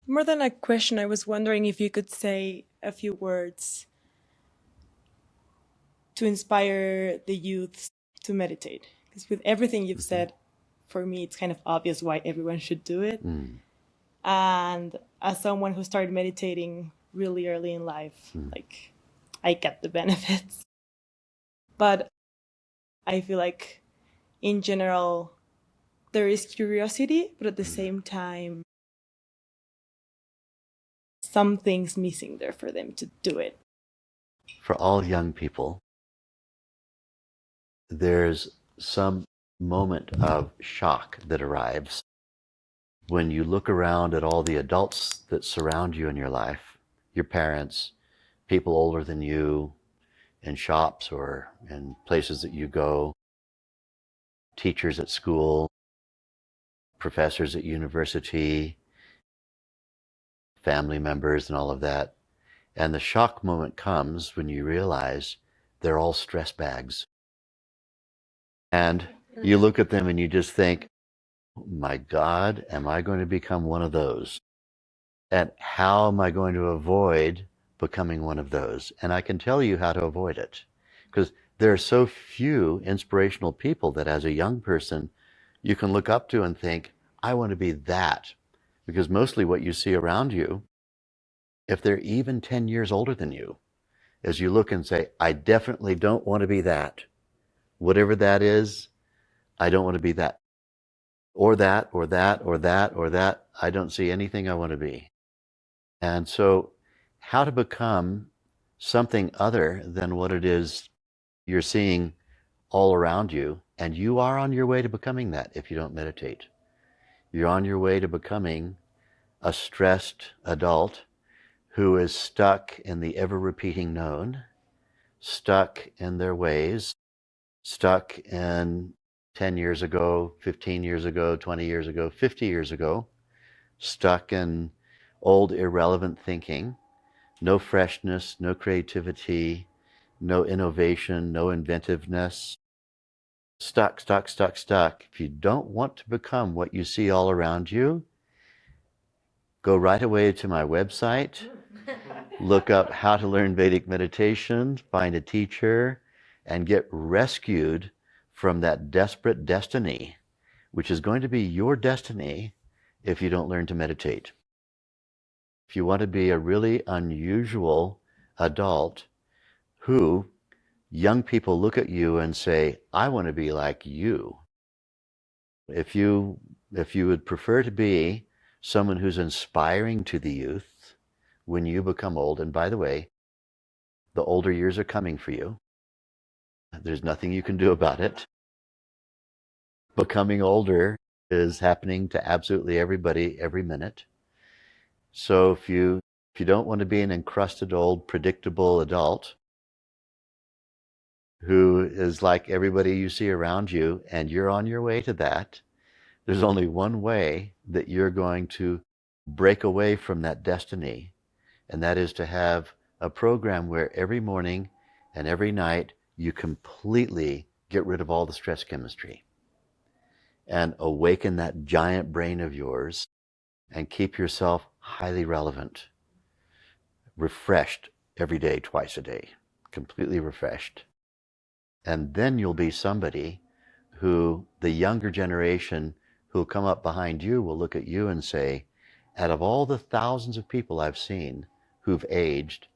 More than a question, I was wondering if you could say a few words to inspire the youth to meditate. Because with everything you've said, for me, it's kind of obvious why everyone should do it. And as someone who started meditating really early in life, like I get the benefits. But I feel like in general, there is curiosity, but at the same time, something's missing there for them to do it. For all young people, there's some moment of shock that arrives when you look around at all the adults that surround you in your life, your parents, people older than you, in shops or in places that you go, teachers at school, professors at university, family members and all of that. And the shock moment comes when you realize they're all stress bags. And you look at them and you just think, oh my God, am I going to become one of those? And how am I going to avoid becoming one of those? And I can tell you how to avoid it. Because there are so few inspirational people that as a young person, you can look up to and think, I want to be that. Because mostly what you see around you, if they're even 10 years older than you, is you look and say, I definitely don't want to be that. Whatever that is, I don't want to be that. Or that, or that, or that, or that. I don't see anything I want to be. And so how to become something other than what it is you're seeing all around you, and you are on your way to becoming that if you don't meditate. You're on your way to becoming a stressed adult who is stuck in the ever-repeating known, stuck in their ways, stuck in 10 years ago, 15 years ago, 20 years ago, 50 years ago, stuck in old irrelevant thinking, no freshness, no creativity, no innovation, no inventiveness, stuck, stuck, stuck, stuck. If you don't want to become what you see all around you, go right away to my website, look up how to learn Vedic meditation, find a teacher, and get rescued from that desperate destiny, which is going to be your destiny if you don't learn to meditate. If you want to be a really unusual adult who young people look at you and say, I want to be like you. If you would prefer to be someone who's inspiring to the youth when you become old, and by the way, the older years are coming for you. There's nothing you can do about it. Becoming older is happening to absolutely everybody every minute. So if you don't want to be an encrusted old predictable adult who is like everybody you see around you, and you're on your way to that, there's only one way that you're going to break away from that destiny, and that is to have a program where every morning and every night you completely get rid of all the stress chemistry and awaken that giant brain of yours and keep yourself highly relevant, refreshed every day, twice a day, completely refreshed. And then you'll be somebody who the younger generation who'll come up behind you will look at you and say, out of all the thousands of people I've seen who've aged,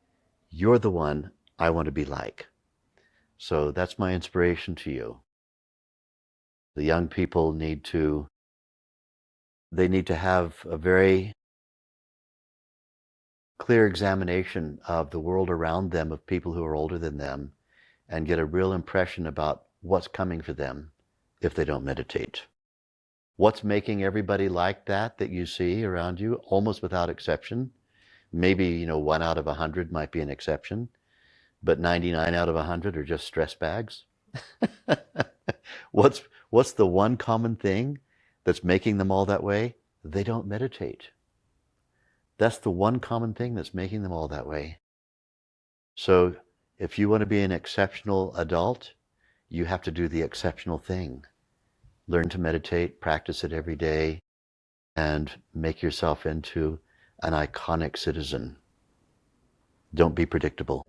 you're the one I want to be like. So that's my inspiration to you. The young people need to have a very clear examination of the world around them, of people who are older than them, and get a real impression about what's coming for them if they don't meditate. What's making everybody like that you see around you, almost without exception? Maybe, 1 out of 100 might be an exception, but 99 out of 100 are just stress bags. What's the one common thing that's making them all that way? They don't meditate. That's the one common thing that's making them all that way. So if you want to be an exceptional adult, you have to do the exceptional thing. Learn to meditate, practice it every day, and make yourself into an iconic citizen. Don't be predictable.